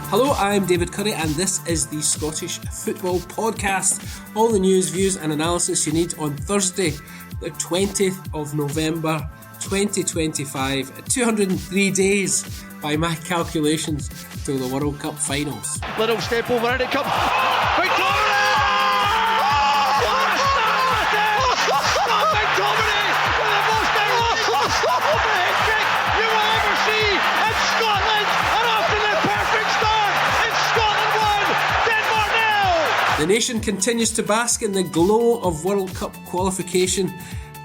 Hello, I'm David Currie and this is the Scottish Football Podcast. All the news, views and analysis you need on Thursday, the 20th of November 2025. 203 days by my calculations till the World Cup finals. Little step over and it comes. McTominay! McTominay with the most overhead kick you will ever see, and Scotland are off to the perfect start. It's Scotland 1, Denmark 0. The nation continues to bask in the glow of World Cup qualification.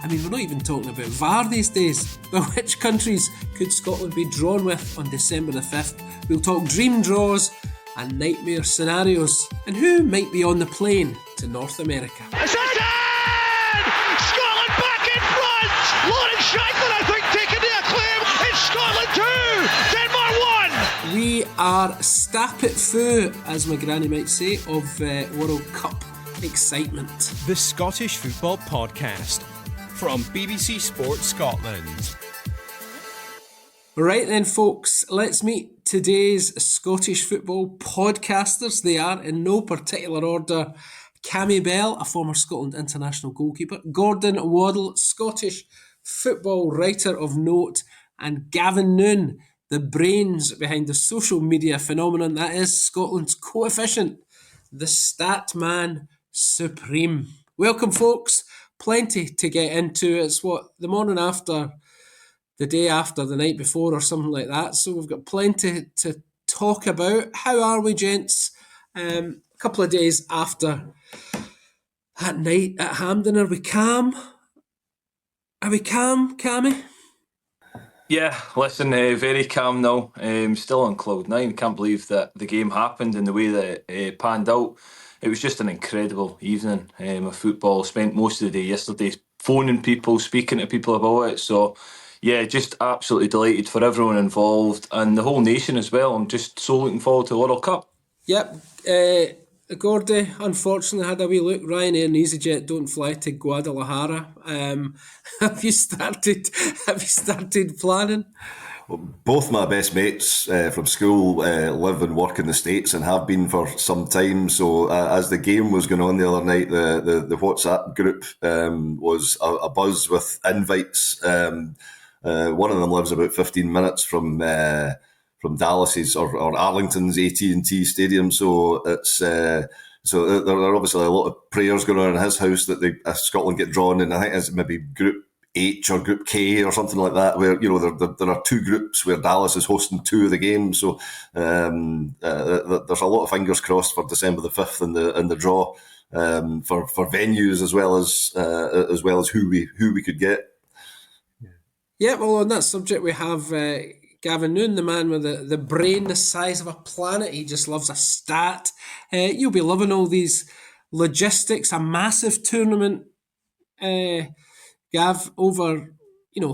I mean, we're not even talking about VAR these days. But which countries could Scotland be drawn with on December the 5th? We'll talk dream draws and nightmare scenarios. And who might be on the plane to North America? It's in! Scotland back in front! Lawrence Shankland, I think, taking the acclaim. It's Scotland 2, Denmark 1! We are stapit fou, as my granny might say, of World Cup excitement. The Scottish Football Podcast from BBC Sports Scotland. Right then, folks, let's meet today's Scottish football podcasters. They are, in no particular order, Cammy Bell, a former Scotland international goalkeeper, Gordon Waddell, Scottish football writer of note, and Gavin Noon, the brains behind the social media phenomenon that is Scotland's coefficient, the stat man supreme. Welcome, folks. Plenty to get into. It's the morning after, the day after, the night before or something like that. So we've got plenty to talk about. How are we, gents? A couple of days after that night at Hampden, are we calm? Are we calm, Cammy? Yeah, listen, very calm now. Still on cloud nine. Can't believe that the game happened in the way that it panned out. It was just an incredible evening of football. Spent most of the day yesterday phoning people, speaking to people about it. So, yeah, just absolutely delighted for everyone involved and the whole nation as well. I'm just so looking forward to the World Cup. Yep. Gordy, unfortunately, had a wee look. Ryanair and EasyJet don't fly to Guadalajara. Have you started planning? Well, both my best mates from school live and work in the States and have been for some time. So as the game was going on the other night, the WhatsApp group was a buzz with invites. One of them lives about 15 minutes from Dallas's or Arlington's AT&T Stadium. So it's so there are obviously a lot of prayers going on in his house that Scotland get drawn in. I think it's maybe Group H or Group K or something like that, where there are two groups where Dallas is hosting two of the games. So there's a lot of fingers crossed for December the 5th in the draw for venues as well as who we could get. Yeah, well, on that subject we have Gavin Noon, the man with the brain the size of a planet. He just loves a stat. You'll be loving all these logistics, a massive tournament. Gav, over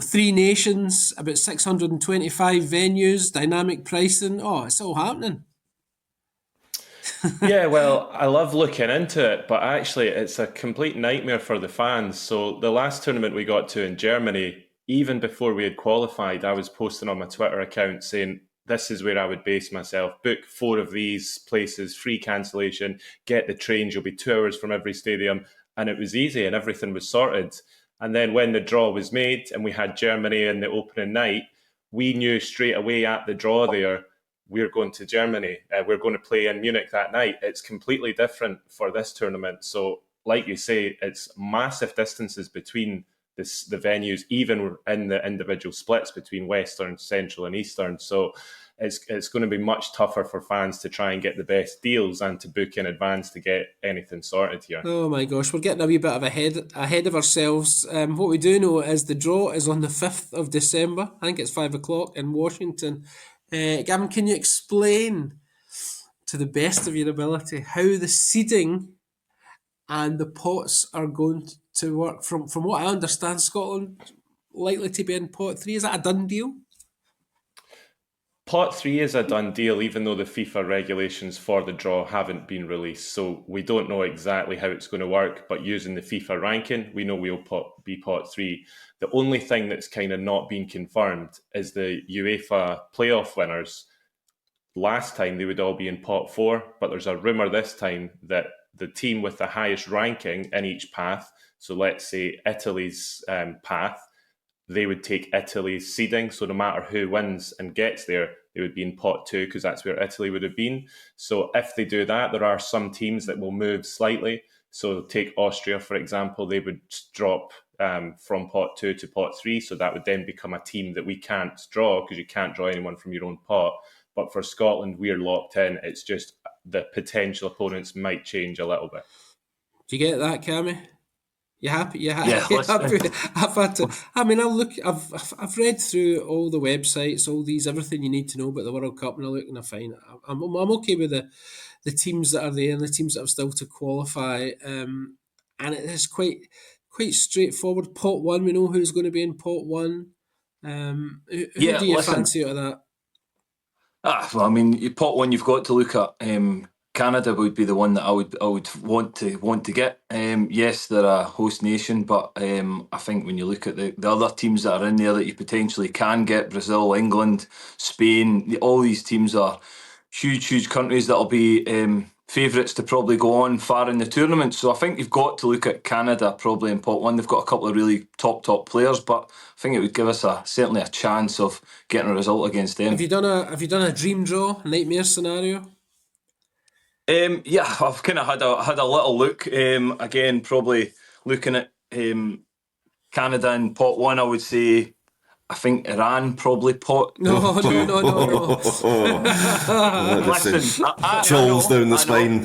3 nations, about 625 venues, dynamic pricing. Oh, it's all happening. Yeah, well, I love looking into it, but actually it's a complete nightmare for the fans. So the last tournament we got to in Germany, even before we had qualified, I was posting on my Twitter account saying, this is where I would base myself. Book 4 of these places, free cancellation, get the trains, you'll be 2 hours from every stadium. And it was easy and everything was sorted. And then when the draw was made and we had Germany in the opening night, we knew straight away at the draw there, we're going to Germany. We're going to play in Munich that night. It's completely different for this tournament. So like you say, it's massive distances between the venues, even in the individual splits between Western, Central and Eastern. So it's going to be much tougher for fans to try and get the best deals and to book in advance to get anything sorted here. Oh my gosh, we're getting a wee bit of ahead of ourselves. What we do know is the draw is on the 5th of December. I think it's 5 o'clock in Washington. Gavin, can you explain to the best of your ability how the seeding and the pots are going to work? From what I understand, Scotland likely to be in pot 3. Is that a done deal? Pot 3 is a done deal, even though the FIFA regulations for the draw haven't been released. So we don't know exactly how it's going to work, but using the FIFA ranking, we know we'll be pot 3. The only thing that's kind of not been confirmed is the UEFA playoff winners. last time they would all be in pot 4, but there's a rumour this time that the team with the highest ranking in each path, so let's say Italy's path, they would take Italy's seeding. So no matter who wins and gets there, they would be in pot 2 because that's where Italy would have been. So if they do that, there are some teams that will move slightly. So take Austria, for example, they would drop from pot 2 to pot 3. So that would then become a team that we can't draw because you can't draw anyone from your own pot. But for Scotland, we're locked in. It's just the potential opponents might change a little bit. Do you get that, Cammy? You happy? You happy? Yeah, listen. I've had to. I mean, I've read through all the websites, all these everything you need to know about the World Cup, and I look and I find I'm okay with the teams that are there and the teams that have still to qualify. And it is quite straightforward. Pot 1, we know who's going to be in pot 1. Who Yeah, do you listen. fancy out of that? Well, I mean, pot 1 you've got to look at. Canada would be the one that I would want to get. Yes, they're a host nation, but I think when you look at the other teams that are in there that you potentially can get, Brazil, England, Spain, all these teams are huge countries that'll be favourites to probably go on far in the tournament. So I think you've got to look at Canada probably in pot 1. They've got a couple of really top players, but I think it would give us certainly a chance of getting a result against them. Have you done a dream draw, nightmare scenario? Yeah, I've kind of had a little look. Again, probably looking at Canada in pot 1, I would say I think Iran probably pot. No. Listen, I chills know, down the I know, spine.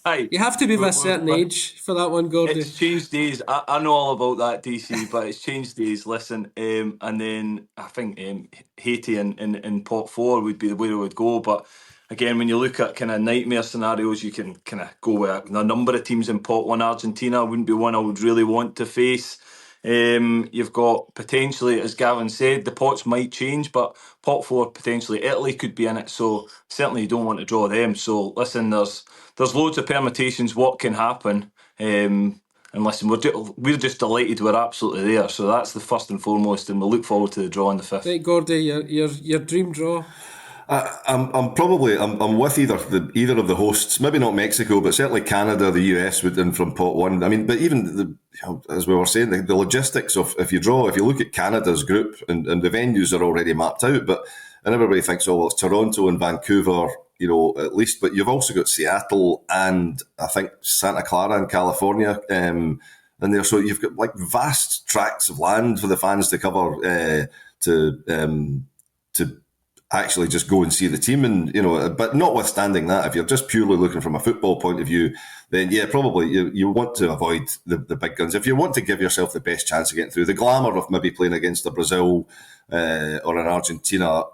but you have to be of a certain age for that one, Gordy. It's changed days. I know all about that, DC, but it's changed days. Listen, and then I think Haiti in pot 4 would be the way it would go. But again, when you look at kind of nightmare scenarios, you can kind of go with a number of teams in pot 1. Argentina wouldn't be one I would really want to face. You've got potentially, as Gavin said, the pots might change, but pot 4 potentially Italy could be in it, so certainly you don't want to draw them. So listen, there's loads of permutations what can happen, and listen, we're just delighted we're absolutely there. So that's the first and foremost, and we'll look forward to the draw on the 5th. Right, Gordy, your dream draw. I'm with either of the hosts. Maybe not Mexico, but certainly Canada, the US would in from pot 1. I mean, but even as we were saying, the logistics of if you look at Canada's group and the venues are already mapped out, and everybody thinks, oh well, it's Toronto and Vancouver, at least, but you've also got Seattle and I think Santa Clara in California, and there, so you've got like vast tracts of land for the fans to cover to actually just go and see the team. And, but notwithstanding that, if you're just purely looking from a football point of view, then yeah, probably you want to avoid the big guns. If you want to give yourself the best chance of getting through, the glamour of maybe playing against a Brazil or an Argentina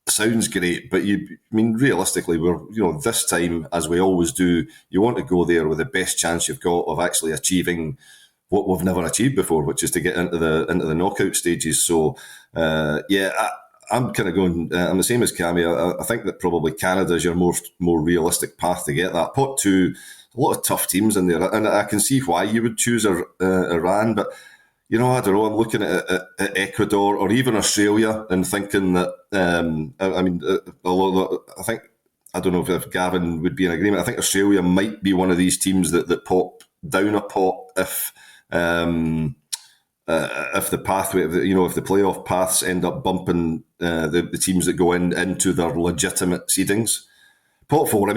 sounds great, but realistically, we're, this time, as we always do, you want to go there with the best chance you've got of actually achieving what we've never achieved before, which is to get into the knockout stages. So, I'm kind of going. I'm the same as Cammy. I think that probably Canada is your more realistic path to get that. Pot 2, a lot of tough teams in there, and I can see why you would choose Iran. But I don't know. I'm looking at Ecuador or even Australia and thinking that. Although I think I don't know if Gavin would be in agreement. I think Australia might be one of these teams that pop down a pot if the pathway, if the playoff paths end up bumping the teams that go into their legitimate seedings. Pot 4,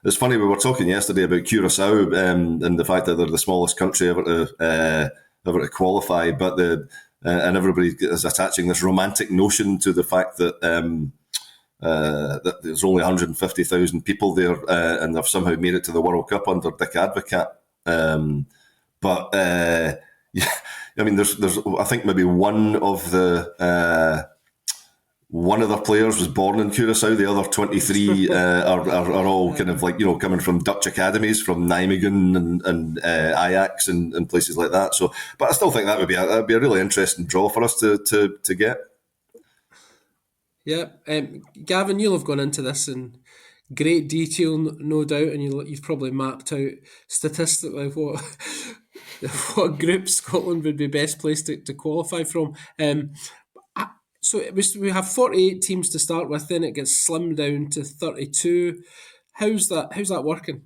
it's funny, we were talking yesterday about Curacao and the fact that they're the smallest country ever to qualify, but and everybody is attaching this romantic notion to the fact that that there's only 150,000 people there and they've somehow made it to the World Cup under Dick Advocaat. There's I think maybe one of their players was born in Curacao. The other 23 are all kind of like, coming from Dutch academies, from Nijmegen and Ajax and places like that. So, but I still think that'd be a really interesting draw for us to get. Yeah, Gavin, you'll have gone into this in great detail, no doubt, and you've probably mapped out statistically what group Scotland would be best placed to qualify from. So we have 48 teams to start with, then it gets slimmed down to 32. How's that working?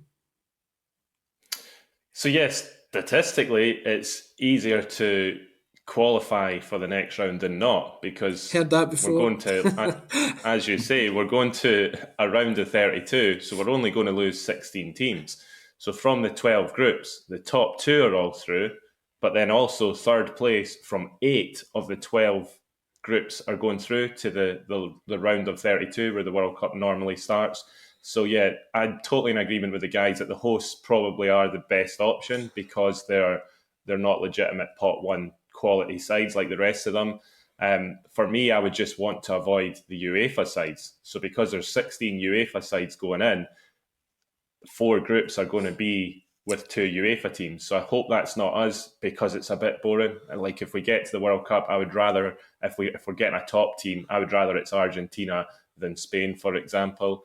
So yes, statistically, it's easier to qualify for the next round than not, because Heard that before. we're going to, as you say, we're going to a round of 32, so we're only going to lose 16 teams. So from the 12 groups, the top 2 are all through, but then also third place from 8 of the 12 groups are going through to the round of 32 where the World Cup normally starts. So yeah, I'm totally in agreement with the guys that the hosts probably are the best option, because they're not legitimate pot 1 quality sides like the rest of them. For me, I would just want to avoid the UEFA sides. So because there's 16 UEFA sides going in, 4 groups are going to be with 2 UEFA teams. So I hope that's not us, because it's a bit boring. And like, if we get to the World Cup, I would rather, if we're getting a top team, I would rather it's Argentina than Spain, for example.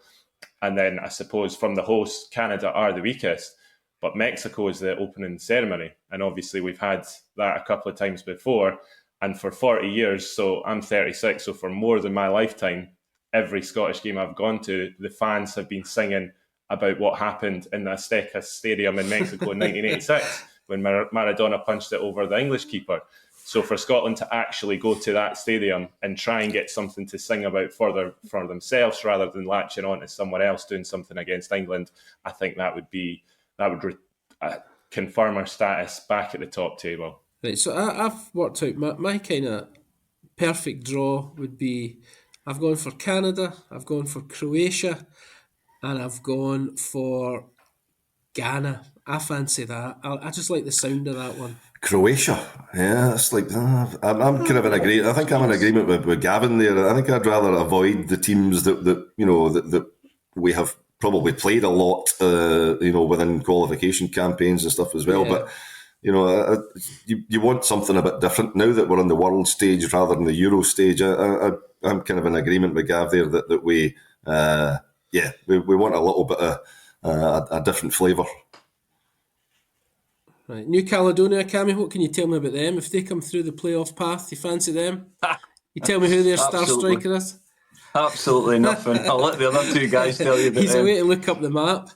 And then I suppose from the hosts, Canada are the weakest, but Mexico is the opening ceremony. And obviously we've had that a couple of times before. And for 40 years, so I'm 36, so for more than my lifetime, every Scottish game I've gone to, the fans have been singing about what happened in the Azteca Stadium in Mexico in 1986 when Maradona punched it over the English keeper. So for Scotland to actually go to that stadium and try and get something to sing about for themselves, rather than latching on to someone else doing something against England, I think that would confirm our status back at the top table. Right, so I've worked out my kind of perfect draw would be, I've gone for Canada, I've gone for Croatia, and I've gone for Ghana. I fancy that. I just like the sound of that one. Croatia, yeah, it's like I'm kind of in agreement. I think I'm in agreement with Gavin there. I think I'd rather avoid the teams that we have probably played a lot, within qualification campaigns and stuff as well. Yeah. But you want something a bit different now that we're on the world stage rather than the Euro stage. I'm kind of in agreement with Gav there that we want a little bit of a different flavour. Right, New Caledonia, Cammy, what can you tell me about them? If they come through the playoff path, you fancy them? You tell me who their star striker is? Absolutely nothing. I'll let the other 2 guys tell you about He's them. away to look up the map.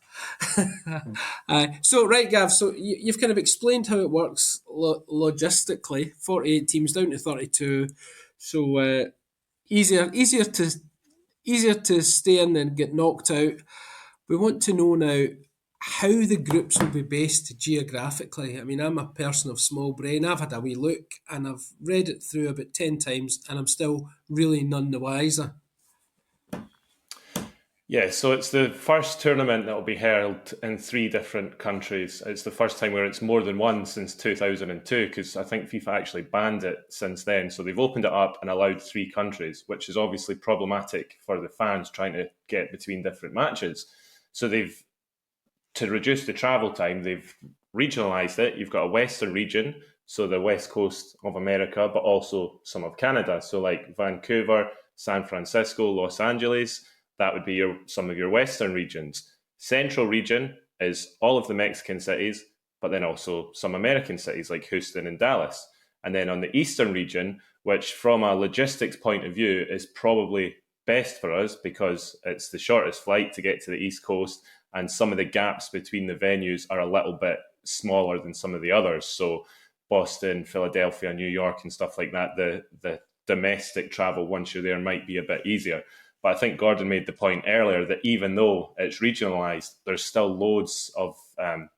So, right, Gav, so you've kind of explained how it works logistically. 48 teams down to 32. So easier to stay in than get knocked out. We want to know now how the groups will be based geographically. I mean, I'm a person of small brain. I've had a wee look and I've read it through about 10 times and I'm still really none the wiser. Yeah, so it's the first tournament that will be held in 3 different countries. It's the first time where it's more than one since 2002, because I think FIFA actually banned it since then. So they've opened it up and allowed 3 countries, which is obviously problematic for the fans trying to get between different matches. So to reduce the travel time, they've regionalised it. You've got a Western region, so the West Coast of America, but also some of Canada. So like Vancouver, San Francisco, Los Angeles, that would be some of your Western regions. Central region is all of the Mexican cities, but then also some American cities like Houston and Dallas. And then on the Eastern region, which from a logistics point of view is probably best for us because it's the shortest flight to get to the East Coast, and some of the gaps between the venues are a little bit smaller than some of the others. So Boston, Philadelphia, New York and stuff like that, the domestic travel once you're there might be a bit easier. But I think Gordon made the point earlier that even though it's regionalised, there's still loads of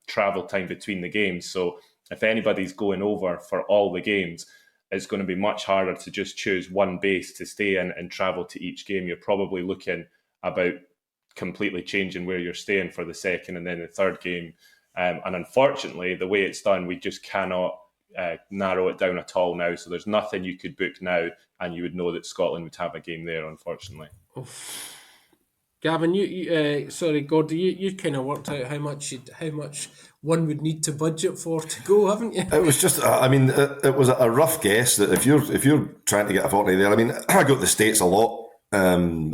travel time between the games. So if anybody's going over for all the games, it's going to be much harder to just choose one base to stay in and travel to each game. You're probably looking about completely changing where you're staying for the second and then the third game. And unfortunately, the way it's done, we just cannot narrow it down at all now. So there's nothing you could book now and you would know that Scotland would have a game there, unfortunately. Gavin, Gordon, you kind of worked out how much one would need to budget for to go, haven't you? It was just, it was a rough guess that if you're trying to get a fortnight there, I mean, I go to the States a lot, and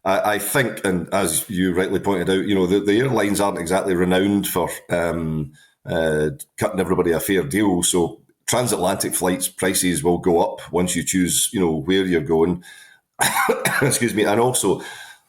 I think, and as you rightly pointed out, the airlines aren't exactly renowned for cutting everybody a fair deal. So transatlantic flights prices will go up once you choose, where you're going. Excuse me. And also,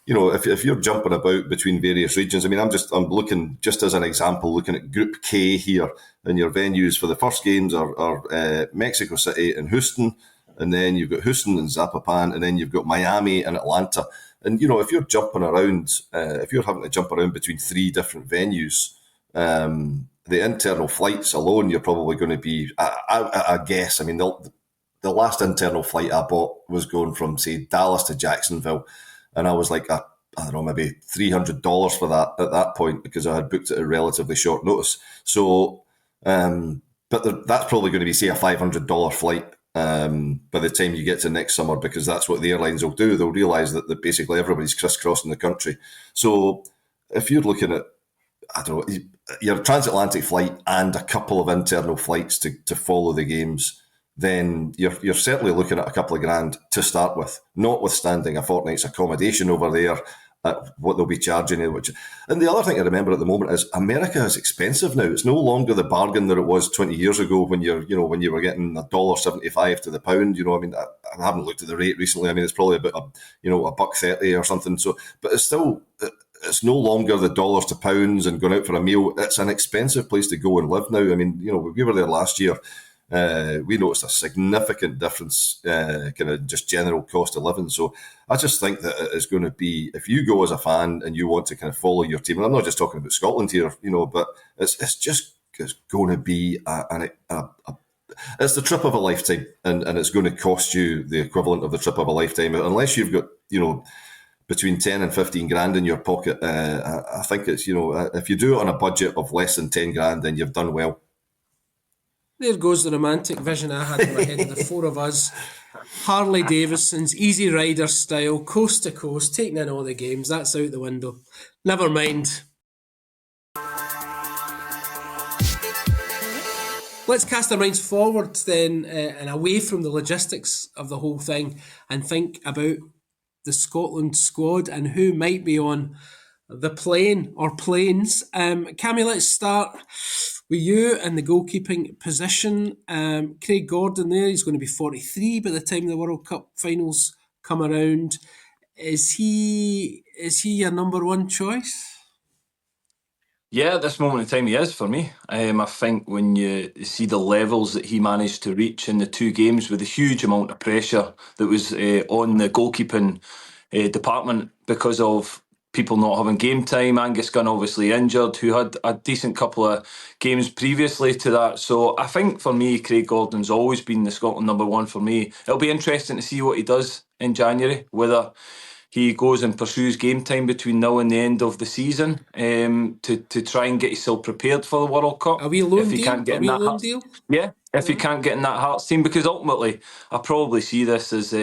if you're jumping about between various regions, I mean, I'm looking, just as an example, looking at Group K here, and your venues for the first games are Mexico City and Houston, and then you've got Houston and Zapopan, and then you've got Miami and Atlanta. And, if you're jumping around, if you're having to jump around between 3 different venues, the internal flights alone, you're probably going to be, I guess, I mean, the last internal flight I bought was going from, say, Dallas to Jacksonville. And I was like, I don't know, maybe $300 for that at that point, because I had booked it at relatively short notice. So, but that's probably going to be, say, a $500 flight by the time you get to next summer, because that's what the airlines will do. They'll realise that basically everybody's crisscrossing the country. So if you're looking at, I don't know, your transatlantic flight and a couple of internal flights to follow the games, then you're certainly looking at a couple of grand to start with, notwithstanding a fortnight's accommodation over there, what they'll be charging you. And the other thing to remember at the moment is America is expensive now. It's no longer the bargain that it was 20 years ago when you were getting $1.75 to the pound. I mean, I haven't looked at the rate recently. I mean, it's probably about $1.30 or something. So, but it's still, it's no longer the dollars to pounds and going out for a meal. It's an expensive place to go and live now. I mean, we were there last year. We noticed a significant difference, kind of just general cost of living. So I just think that it is going to be, if you go as a fan and you want to kind of follow your team, and I'm not just talking about Scotland here, but it's going to be it's the trip of a lifetime, and it's going to cost you the equivalent of the trip of a lifetime, unless you've got, between 10 and 15 grand in your pocket. I think it's, if you do it on a budget of less than 10 grand, then you've done well. There goes the romantic vision I had in my head of the 4 of us. Harley Davidson's Easy Rider style, coast to coast, taking in all the games. That's out the window. Never mind. Let's cast our minds forward then and away from the logistics of the whole thing, and think about the Scotland squad and who might be on the plane or planes. Cammy, let's start with you in the goalkeeping position. Craig Gordon there, he's going to be 43 by the time the World Cup finals come around. Is he your number one choice? Yeah, at this moment in time he is for me. I think when you see the levels that he managed to reach in the 2 games, with a huge amount of pressure that was on the goalkeeping department because of people not having game time, Angus Gunn obviously injured, who had a decent couple of games previously to that. So I think for me, Craig Gordon's always been the Scotland number one for me. It'll be interesting to see what he does in January, whether he goes and pursues game time between now and the end of the season to try and get himself prepared for the World Cup. Are we a loan deal? Yeah, if he can't get in that Hearts team, because ultimately I probably see this as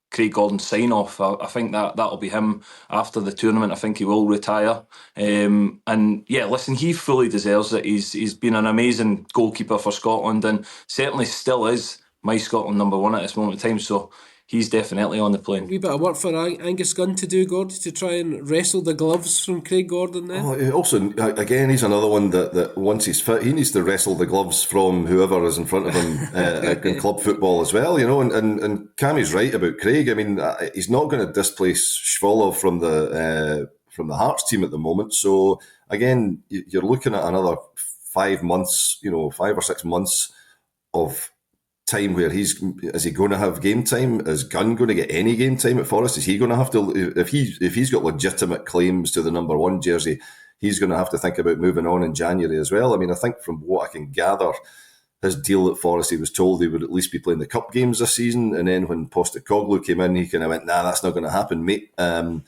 Craig Gordon's sign-off. I think that'll be him after the tournament. I think he will retire. And yeah, listen, he fully deserves it. He's been an amazing goalkeeper for Scotland, and certainly still is my Scotland number one at this moment in time. So he's definitely on the plane. A wee bit of work for Angus Gunn to do, Gord, to try and wrestle the gloves from Craig Gordon then. Oh, also, again, he's another one that once he's fit, he needs to wrestle the gloves from whoever is in front of him in club football as well, and Cammy's right about Craig. I mean, he's not going to displace Schwolov from the Hearts team at the moment. So again, you're looking at another 5 months, 5 or 6 months of time where is he going to have game time? Is Gunn going to get any game time at Forest? Is he going to have to, if he's got legitimate claims to the number one jersey, he's going to have to think about moving on in January as well. I mean, I think from what I can gather, his deal at Forest, he was told he would at least be playing the cup games this season, and then when Postecoglou came in, he kind of went, "Nah, that's not going to happen, mate." And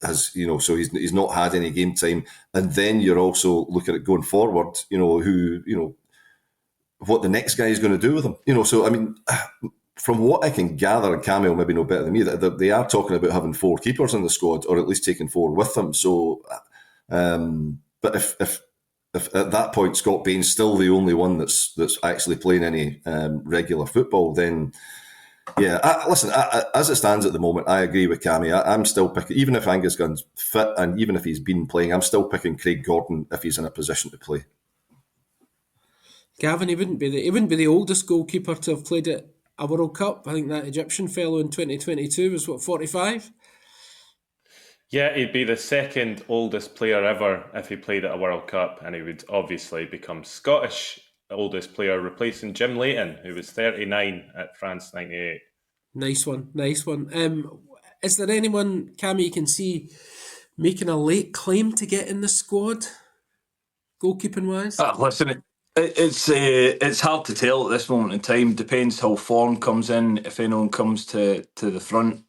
has, so he's not had any game time. And then you're also looking at going forward, what the next guy is going to do with him. So, I mean, from what I can gather, and Cammy will maybe know better than me, that they are talking about having 4 keepers in the squad, or at least taking 4 with them. So, but if at that point Scott Bain's still the only one that's actually playing any regular football, then yeah, listen, as it stands at the moment, I agree with Cammy. I'm still picking, even if Angus Gunn's fit and even if he's been playing, I'm still picking Craig Gordon if he's in a position to play. Gavin, he wouldn't be the oldest goalkeeper to have played at a World Cup. I think that Egyptian fellow in 2022 was 45. Yeah, he'd be the second oldest player ever if he played at a World Cup, and he would obviously become Scottish oldest player, replacing Jim Leighton, who was 39 at France 98. Nice one, nice one. Is there anyone, Cammy, you can see making a late claim to get in the squad, goalkeeping wise? Listen, it's hard to tell at this moment in time. Depends how form comes in, if anyone comes to the front.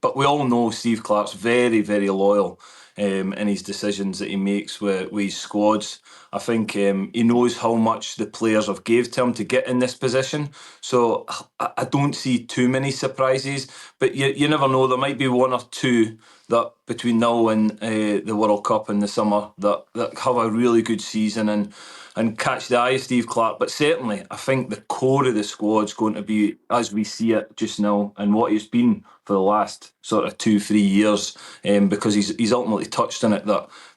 But we all know Steve Clarke's very, very loyal in his decisions that he makes with his squads. I think he knows how much the players have gave to him to get in this position. So I don't see too many surprises. But you never know. There might be one or two that between now and the World Cup in the summer that have a really good season and catch the eye of Steve Clarke. But certainly, I think the core of the squad's going to be, as we see it just now, and what he's been for the last sort of 2-3 years, because he's ultimately touched on it,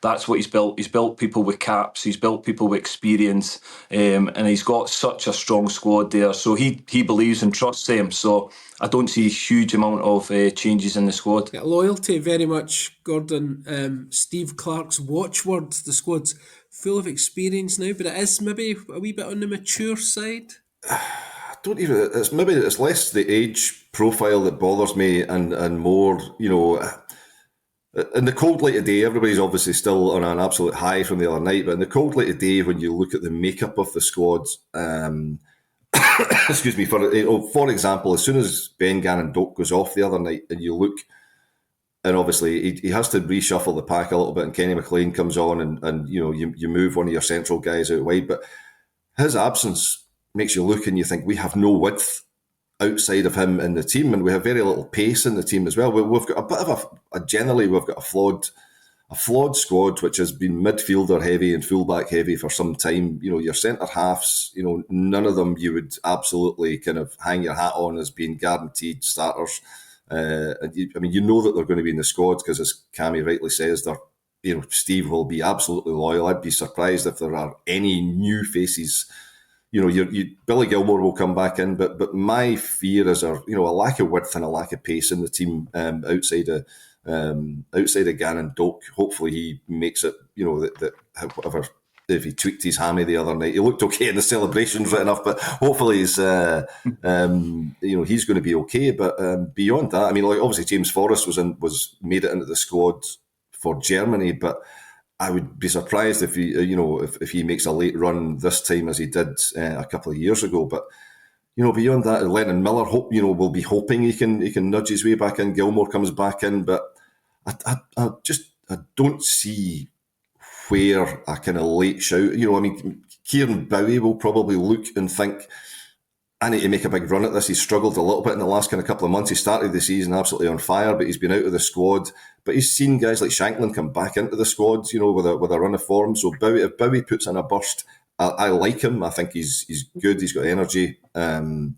that's what he's built. He's built people with caps, he's built people with experience, and he's got such a strong squad there. So he believes and trusts them. So I don't see a huge amount of changes in the squad. Yeah, loyalty, very much, Gordon. Steve Clarke's watchword, the squad's full of experience now, but it is maybe a wee bit on the mature side. It's less the age profile that bothers me and more, in the cold light of day, everybody's obviously still on an absolute high from the other night, but in the cold light of day, when you look at the makeup of the squads, excuse me, for example, as soon as Ben Gannon Doak goes off the other night and you look, and obviously he has to reshuffle the pack a little bit, and Kenny McLean comes on and you move one of your central guys out wide, but his absence makes you look and you think we have no width outside of him in the team, and we have very little pace in the team as well. We've got a bit of generally we've got a flawed squad which has been midfielder heavy and fullback heavy for some time. Your centre halves, none of them you would absolutely kind of hang your hat on as being guaranteed starters. You know that they're going to be in the squad because, as Cammy rightly says, Steve will be absolutely loyal. I'd be surprised if there are any new faces. Billy Gilmore will come back in, but my fear is a lack of width and a lack of pace in the team outside of Gannon Doak. Hopefully he makes it. Whatever. If he tweaked his hammy the other night, he looked okay in the celebrations, right enough. But hopefully he's going to be okay. But beyond that, obviously James Forrest was made it into the squad for Germany, but I would be surprised if he makes a late run this time as he did a couple of years ago. But beyond that, Lennon Miller will be hoping he can nudge his way back in. Gilmore comes back in, but I don't see where a kind of late shout. Kieran Bowie will probably look and think, I need to make a big run at this. He's struggled a little bit in the last kind of couple of months. He started the season absolutely on fire, but he's been out of the squad. But he's seen guys like Shanklin come back into the squad, with a run of form. So if Bowie puts in a burst, I like him. I think he's good. He's got energy. I'm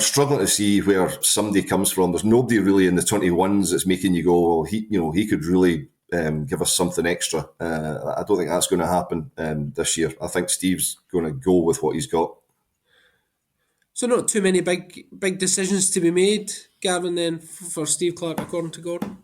struggling to see where somebody comes from. There's nobody really in the 21s that's making you go, well, he could really give us something extra. I don't think that's going to happen this year. I think Steve's going to go with what he's got. So not too many big decisions to be made, Gavin, then, for Steve Clarke, according to Gordon?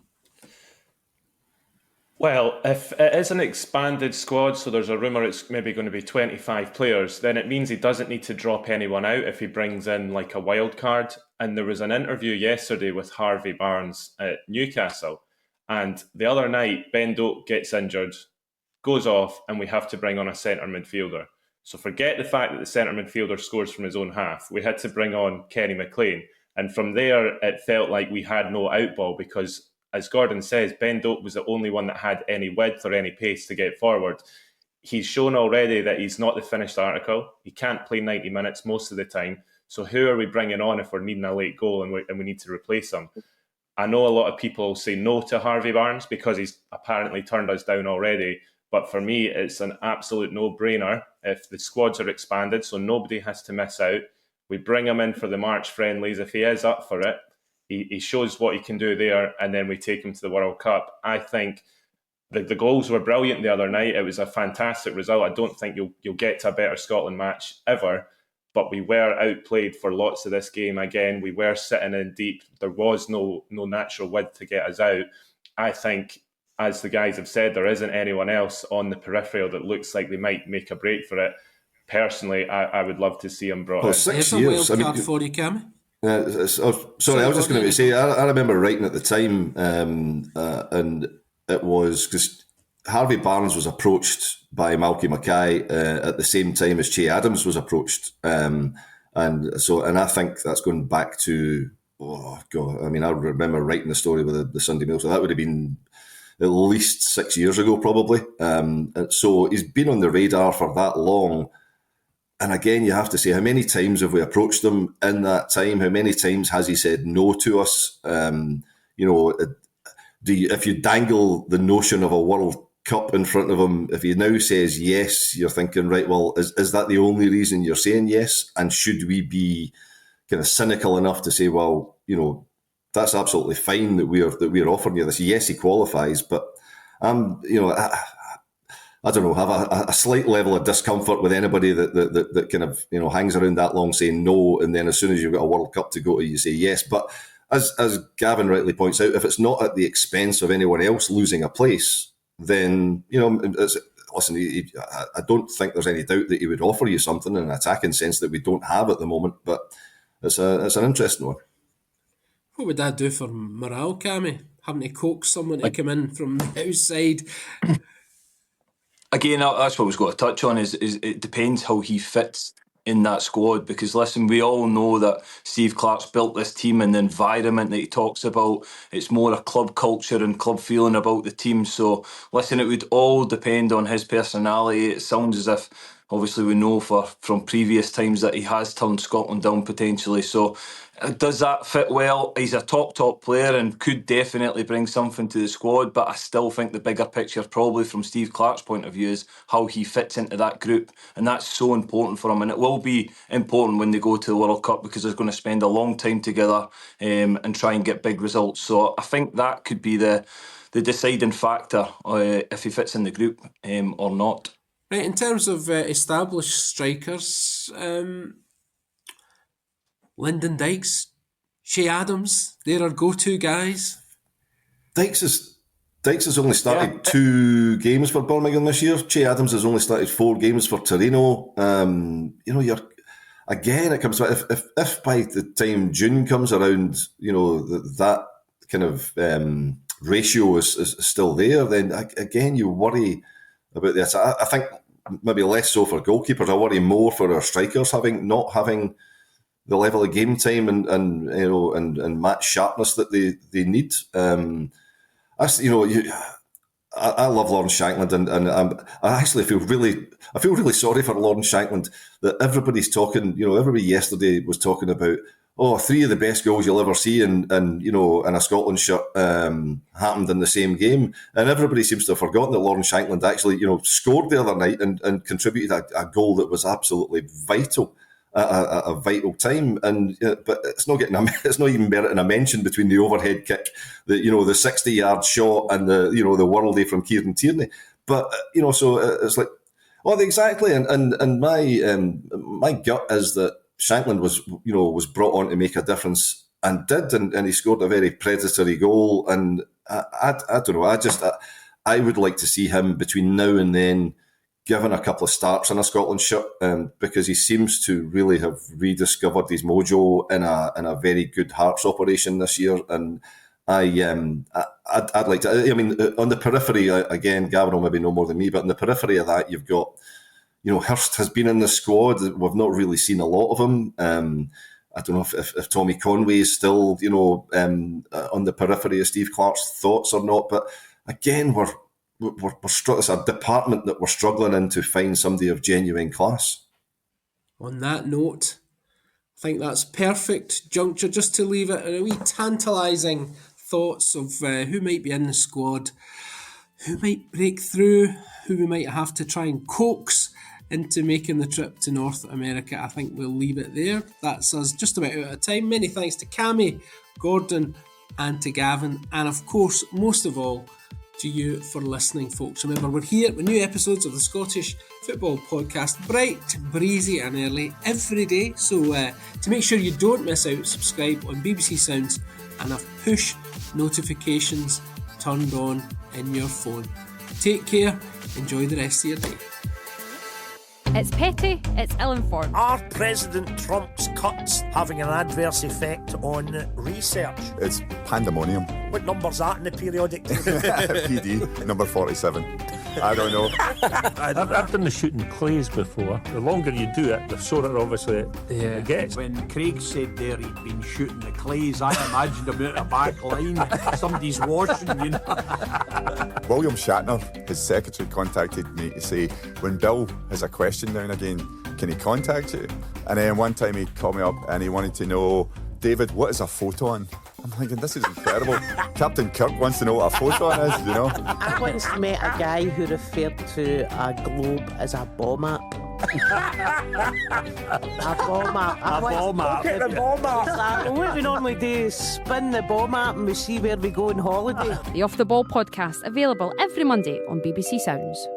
Well, if it is an expanded squad, so there's a rumour it's maybe going to be 25 players, then it means he doesn't need to drop anyone out if he brings in like a wild card. And there was an interview yesterday with Harvey Barnes at Newcastle. And the other night, Ben Doak gets injured, goes off, and we have to bring on a centre midfielder. So forget the fact that the centre midfielder scores from his own half. We had to bring on Kenny McLean. And from there, it felt like we had no outball because, as Gordon says, Ben Doak was the only one that had any width or any pace to get forward. He's shown already that he's not the finished article. He can't play 90 minutes most of the time. So who are we bringing on if we're needing a late goal and we need to replace him? I know a lot of people say no to Harvey Barnes because he's apparently turned us down already. But for me, it's an absolute no-brainer if the squads are expanded, so nobody has to miss out. We bring him in for the March friendlies. If he is up for it, he shows what he can do there, and then we take him to the World Cup. I think The goals were brilliant the other night. It was a fantastic result. I don't think you'll get to a better Scotland match ever, but we were outplayed for lots of this game again. We were sitting in deep. There was no natural width to get us out. I think, as the guys have said, there isn't anyone else on the peripheral that looks like they might make a break for it. Personally, I would love to see him brought in. 6 There's a years. wild card for you, Cammy. Sorry, I was just going to say, I remember writing at the time, and it was because Harvey Barnes was approached by Malky Mackay at the same time as Che Adams was approached, and I think that's going back to, oh God, I mean, I remember writing the story with the Sunday Mail, so that would have been at least 6 years ago, probably. So he's been on the radar for that long. And again, you have to say, how many times have we approached him in that time? How many times has he said no to us? If you dangle the notion of a World Cup in front of him, if he now says yes, you're thinking, right, well, is that the only reason you're saying yes? And should we be kind of cynical enough to say, well, that's absolutely fine that we're offering you this. Yes, he qualifies, but I don't know, have a slight level of discomfort with anybody that kind of hangs around that long saying no, and then as soon as you've got a World Cup to go to, you say yes. But as Gavin rightly points out, if it's not at the expense of anyone else losing a place, then listen. I don't think there's any doubt that he would offer you something in an attacking sense that we don't have at the moment. But it's an interesting one. What would that do for morale, Cammy? Having to coax someone to come in from the outside? Again, that's what I was going to touch on, is it depends how he fits in that squad, because listen, we all know that Steve Clarke's built this team and the environment that he talks about, it's more a club culture and club feeling about the team. So listen, it would all depend on his personality. It sounds as if, obviously we know from previous times that he has turned Scotland down potentially. So does that fit well? He's a top player and could definitely bring something to the squad, but I still think the bigger picture, probably from Steve Clarke's point of view, is how he fits into that group, and that's so important for him. And it will be important when they go to the World Cup, because they're going to spend a long time together and try and get big results. So I think that could be the deciding factor if he fits in the group or not. Right, in terms of established strikers, Lyndon Dykes, Che Adams, they're our go-to guys. Dykes has only started 2 games for Birmingham this year. Che Adams has only started 4 games for Torino. It comes back, if by the time June comes around, that kind of ratio is still there, then again you worry about this. I think maybe less so for goalkeepers. I worry more for our strikers not having the level of game time and match sharpness that they need. I love Lawrence Shankland, and I actually feel really sorry for Lawrence Shankland that everybody's talking. Everybody yesterday was talking about 3 of the best goals you'll ever see in a Scotland shirt happened in the same game, and everybody seems to have forgotten that Lawrence Shankland actually scored the other night and contributed a goal that was absolutely vital. A vital time, but it's not even meriting a mention between the overhead kick, the 60-yard shot, and the worldie from Kieran Tierney. But so it's like, exactly. And my gut is that Shankland was brought on to make a difference and did, and he scored a very predatory goal. And I don't know. I would like to see him between now and then given a couple of starts in a Scotland shirt, because he seems to really have rediscovered his mojo in a very good Hearts operation this year. And I'd like to. I mean, on the periphery, again, Gavin will maybe know more than me, but on the periphery of that, you've got, Hurst has been in the squad. We've not really seen a lot of him. I don't know if Tommy Conway is still, on the periphery of Steve Clarke's thoughts or not. But again, it's a department that we're struggling in to find somebody of genuine class. On that note, I think that's perfect juncture just to leave it a wee tantalising thoughts of who might be in the squad, who might break through, who we might have to try and coax into making the trip to North America. I think we'll leave it there. That's us just about out of time. Many thanks to Cammy, Gordon and to Gavin, and of course, most of all, to you for listening, folks. Remember, we're here with new episodes of the Scottish Football Podcast, bright, breezy and early every day. So to make sure you don't miss out, subscribe on BBC Sounds and have push notifications turned on in your phone. Take care, enjoy the rest of your day. It's petty, it's ill-informed. Are President Trump's cuts having an adverse effect on research? It's pandemonium. What number's that in the periodic table? PD, number 47. I don't know. I've done the shooting clays before. The longer you do it, the sorer obviously it gets. When Craig said there he'd been shooting the clays, I imagined him out a back line. Somebody's washing, you know. William Shatner, his secretary, contacted me to say, when Bill has a question now and again, can he contact you? And then one time he called me up and he wanted to know, David, what is a photon? I'm thinking, this is incredible. Captain Kirk wants to know what a photon is, you know. I once met a guy who referred to a globe as a ball map. A ball map. A ball map. Look at the ball map. Well, what we normally do is spin the ball map and we see where we go on holiday. The Off the Ball podcast, available every Monday on BBC Sounds.